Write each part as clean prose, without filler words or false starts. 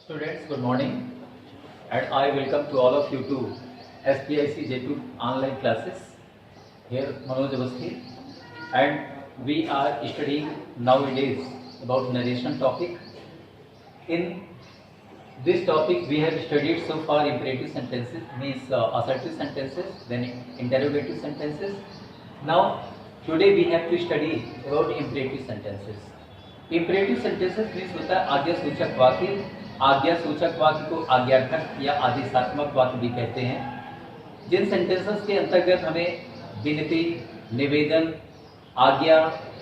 Students, good morning, and I welcome to all of you to SPIC J2 online classes. Here Manoj Avasthi, and we are studying nowadays about narration topic. In this topic, we have studied so far imperative sentences, means assertive sentences, then interrogative sentences. Now, today we have to study about imperative sentences. Imperative sentences means होता है आज्ञासूचक वाक्य. आज्ञासूचक वाक्य को आज्ञार्थक या आदेशात्मक वाक्य भी कहते हैं. जिन सेंटेंसेस के अंतर्गत हमें विनती, निवेदन, आज्ञा,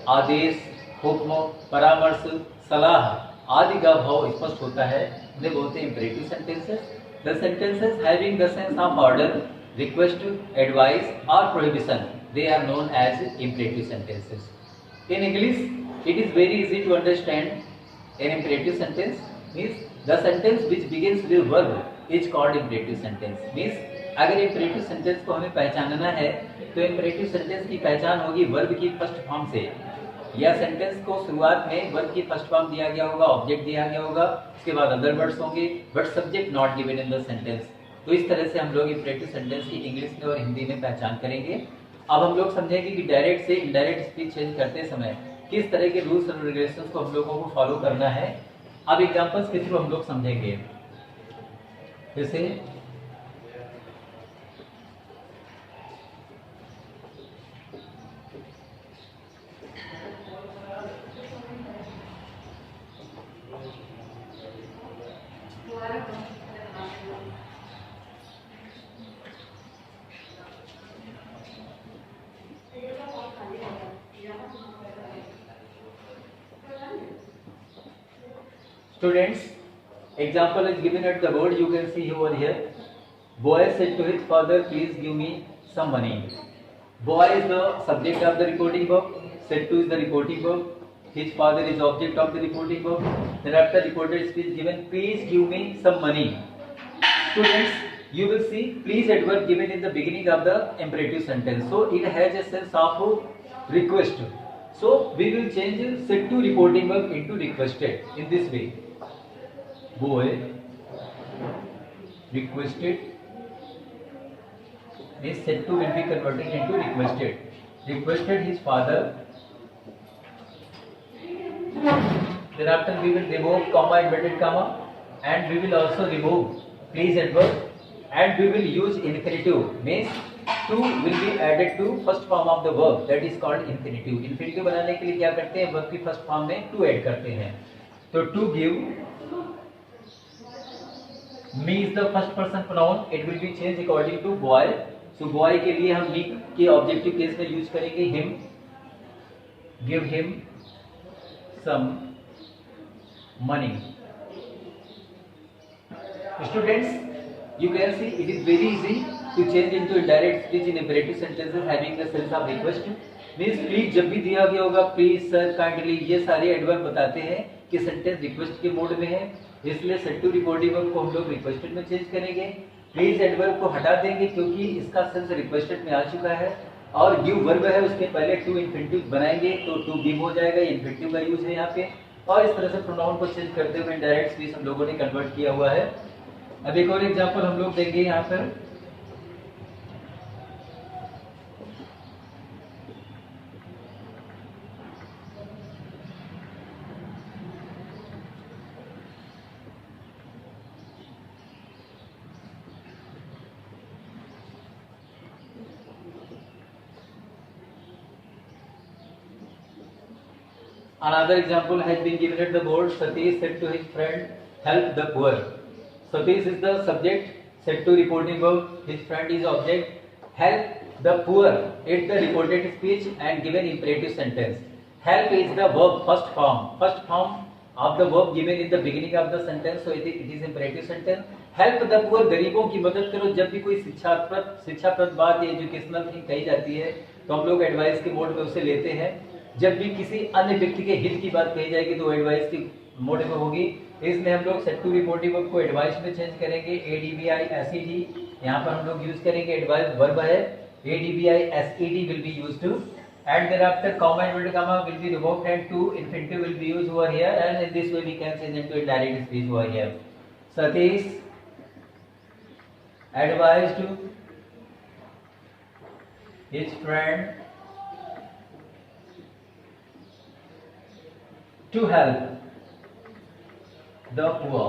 आदेश, हुक्म, परामर्श, सलाह आदि का भाव स्पष्ट होता है, उन्हें बोलते हैं imperative sentences. The sentences having the sense of order, request, advice और prohibition, they are known as imperative sentences. In English, it is very easy to understand an imperative sentence. Means the sentence which begins with verb is called imperative sentence. Means अगर imperative sentence को हमें पहचानना है तो imperative sentence की पहचान होगी verb की फर्स्ट फॉर्म से. या सेंटेंस को शुरुआत में वर्ब की फर्स्ट फॉर्म दिया गया होगा, ऑब्जेक्ट दिया गया होगा, उसके बाद अदर वर्ड्स होंगे, but subject not given in the sentence. तो इस तरह से हम लोग इंपरेटिव सेंटेंस की इंग्लिश में और हिंदी में पहचान करेंगे. अब हम लोग समझेंगे कि डायरेक्ट से इनडायरेक्ट स्पीच चेंज करते समय किस तरह के रूल्स और रेगुलेशंस को हम लोगों को फॉलो करना है. अब एग्जांपल्स के थ्रू हम लोग समझेंगे. जैसे Students, example is given at the board. You can see over here. Boy said to his father, "Please give me some money." Boy is the subject of the reporting verb. Said to is the reporting verb. His father is object of the reporting verb. Then after reported speech given, "Please give me some money." Students, you will see please adverb given in the beginning of the imperative sentence. So it has a sense of request. So we will change said to reporting verb into requested in this way. Boy requested means said to will be converted into requested. Requested his father. Then after we will remove comma, inverted comma, and we will also remove please adverb, and we will use infinitive means to will be added to first form of the verb, that is called infinitive. infinitive बनाने के लिए क्या करते हैं, verb की first form में to add करते हैं. तो to give me is the first person pronoun, it will be changed according to boy. So boy के लिए हम me के ऑब्जेक्टिव केस में यूज करेंगे him. give him some money. Students, you can see it is very easy to change into indirect speech in imperative sentences having the sense of request. Means please जब भी दिया गया होगा please, sir, kindly, ये सारे adverb बताते हैं कि सेंटेंस रिक्वेस्ट के मोड में है, इसलिए सेड टू रिपोर्टिंग वर्ब को हम लोग रिक्वेस्टेड में चेंज करेंगे. प्लीज एडवर्ब को हटा देंगे क्योंकि इसका सेंस रिक्वेस्टेड में आ चुका है, और गिव वर्ब है उसके पहले टू इन्फिनिटिव बनाएंगे तो टू गिव हो जाएगा, इन्फिनिटिव का यूज है यहाँ पे. और इस तरह से प्रोनाउन को चेंज करते हुए इनडायरेक्ट स्पीच हम लोगों ने कन्वर्ट किया हुआ है. अब एक और एग्जांपल हम लोग देंगे यहाँ पर. Another example has been given at the board. Satish said to his friend, "Help the poor." Satish is the subject, said to reporting verb, his friend is object. Help the poor is the reported speech and given imperative sentence. Help is the verb first form of the verb given in the beginning of the sentence, so it is imperative sentence. Help the poor, गरीबों की मदद करो. जब भी कोई शिक्षाप्रद बात या एजुकेशनल थिंग कही जाती है तो हम लोग एडवाइस के मोड में उसे लेते हैं. जब भी किसी अन्य व्यक्ति के हित की बात कही जाएगी तो एडवाइस की मोड में होगी. इसमें हम लोग सेट टू रिपोर्टिंग वर्ब को एडवाइस में चेंज करेंगे, एडीबीआई एसईडी यहाँ पर हम लोग यूज करेंगे, एडवाइस वर्ब है, A D V I S E D will be used to, and thereafter comma inverted comma will be revoked and to infinitive will be used over here, and in this way we can change into indirect speech over here. Satish advised his friend to help the poor.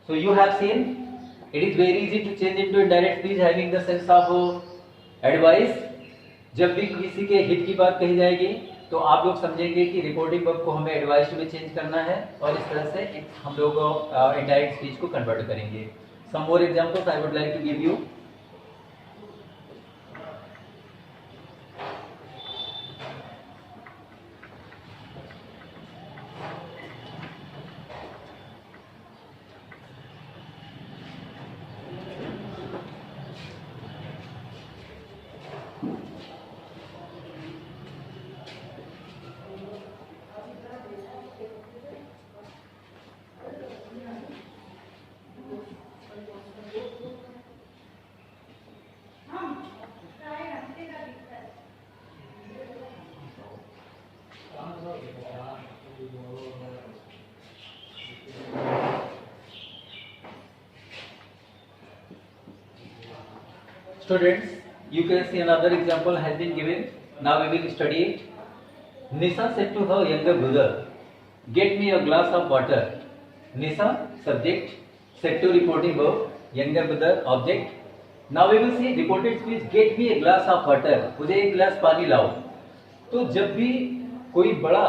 So you have seen it is very easy to change into indirect speech having the sense of advice. जब भी किसी के हित की बात कही जाएगी तो आप लोग समझेंगे कि रिपोर्टिंग वर्ब को हमें एडवाइस में चेंज करना है और इस तरह से हम लोग इनडायरेक्ट स्पीच को कन्वर्ट करेंगे. Some more examples I would like to give you. Students, you can see another example has been given. Now we will study it. Nisha said to her younger brother, "Get me a glass of water." Nisha, subject, said to reporting verb, younger brother, object. Now we will see reported speech. Get me a glass of water. मुझे एक गिलास पानी लाओ. तो जब भी कोई बड़ा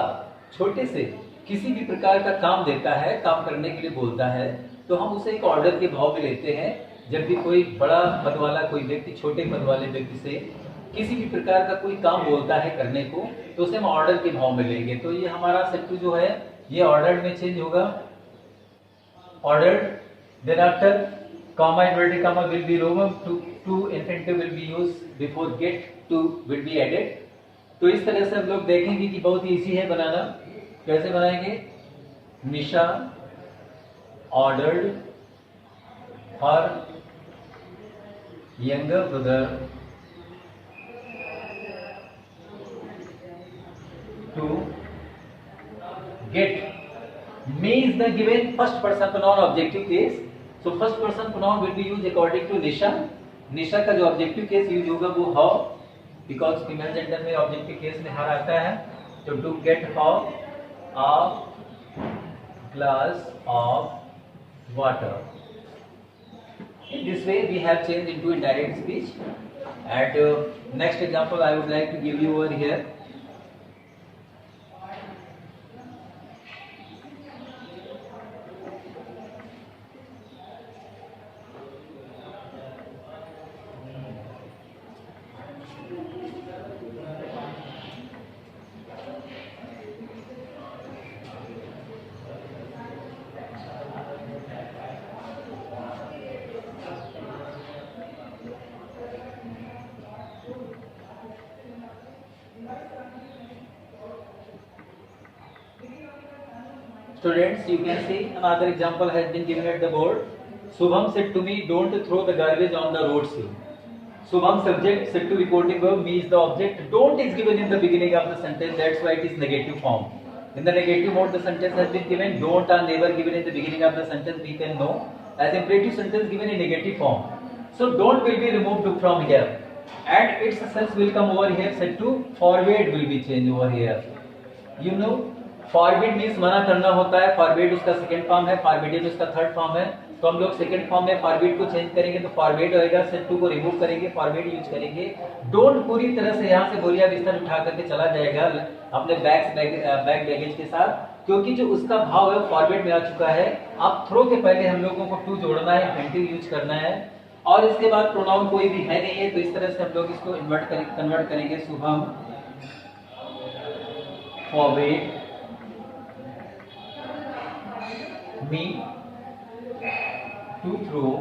छोटे से किसी भी प्रकार का काम देता है, काम करने के लिए बोलता है, तो हम उसे एक ऑर्डर के भाव में लेते हैं. जब भी कोई बड़ा पद वाला कोई व्यक्ति छोटे पद वाले व्यक्ति से किसी भी प्रकार का कोई काम बोलता है करने को, तो उसे हम ऑर्डर के भाव में लेंगे. तो ये हमारा सेट टू जो है ये ऑर्डर में चेंज होगा. Order, then after comma inverted comma will be removed, to infinitive will be used before get to will be added. तो इस तरह से हम लोग देखेंगे कि बहुत इजी है बनाना. कैसे बनाएंगे? Nisha ordered her younger brother to get. Me is the given first person pronoun objective case. So first person pronoun will be used according to Nisha. Nisha का जो ऑब्जेक्टिव केस यूज होगा वो how, because फीमेल जेंडर में objective case में हर आता है. तो to get how a glass of water. In this way we have changed into indirect speech. And next example I would like to give you over here. Students, you can see another example has been given at the board. Shubham said to me, "Don't throw the garbage on the roadside." Shubham subject, said to reporting verb, me is the object. Don't is given in the beginning of the sentence. That's why it is negative form. In the negative mode, the sentence has been given. Don't are never given in the beginning of the sentence. We can know as imperative sentence given in negative form. So don't will be removed from here, and its sense will come over here. Said to forward will be changed over here. You know. Forbid means मना करना होता है. Forbid उसका second form है, forbidden उसका third form है. तो हम लोग सेकंड फॉर्म में फॉरबिड को चेंज करेंगे तो फॉरबिड होएगा. सेट टू को रिमूव करेंगे, फॉरबिड यूज करेंगे. डोंट पूरी तरह से यहाँ से बोरिया बिस्तर उठा करके चला जाएगा अपने बैग बैगेज के साथ, क्योंकि जो उसका भाव है फॉरबिड में आ चुका है. अब थ्रो के पहले हम लोगों को टू जोड़ना है, इन्फिनिटिव यूज करना है, और इसके बाद प्रोनाउन कोई भी है नहीं है. तो इस तरह से हम लोग इसको कन्वर्ट करेंगे. Shubham forbid me to throw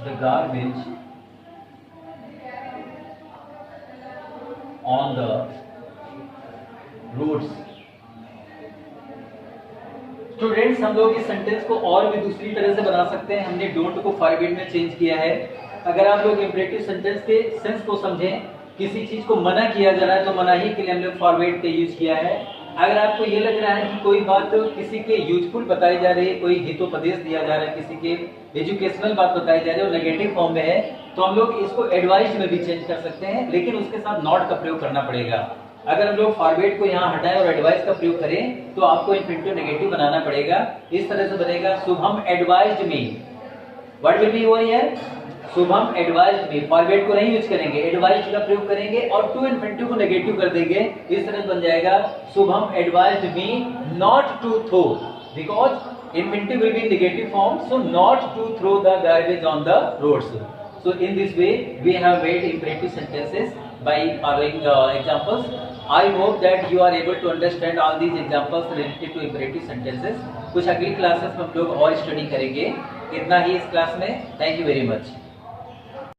the garbage on the case हम लोग इस सेंटेंस को और भी दूसरी तरह से बना सकते हैं। हमने डोंट को फॉरबिड में चेंज किया है। अगर आप लोग इंपरेटिव सेंटेंस के सेंस को समझें, किसी चीज को मना किया जा रहा है तो मनाही के लिए हम लोग फॉरबिड का यूज किया है। अगर आपको ये लग रहा है कि कोई बात किसी के यूजफुल बताई जा रही है, कोई हितोपदेश दिया जा रहा है, किसी के एजुकेशनल बात बताई जा रही है और नेगेटिव फॉर्म में है, तो हम लोग इसको एडवाइस में भी चेंज कर सकते हैं, लेकिन उसके साथ नॉट का प्रयोग करना पड़ेगा। अगर हम लोग फॉरवर्ड को यहाँ हटाएं और एडवाइस का प्रयोग करें तो आपको इंफिनिटिव नेगेटिव बनाना पड़ेगा। इस तरह से बनेगा, Shubham advised me. What will be over here? Shubham advised me. Forward को नहीं यूज करेंगे, एडवाइज्ड का प्रयोग करेंगे और टू इंफिनिटिव को नेगेटिव कर देंगे। इस तरह से बन जाएगा, Shubham advised me not to throw, because infinitive will be in negative form, so not to throw the garbage on the roads. So in this way we have made imperative sentences by following examples. I hope that you are able to understand all these examples related to imperative sentences. कुछ अगली classes में हम लोग और study करेंगे। इतना ही इस class में। Thank you very much.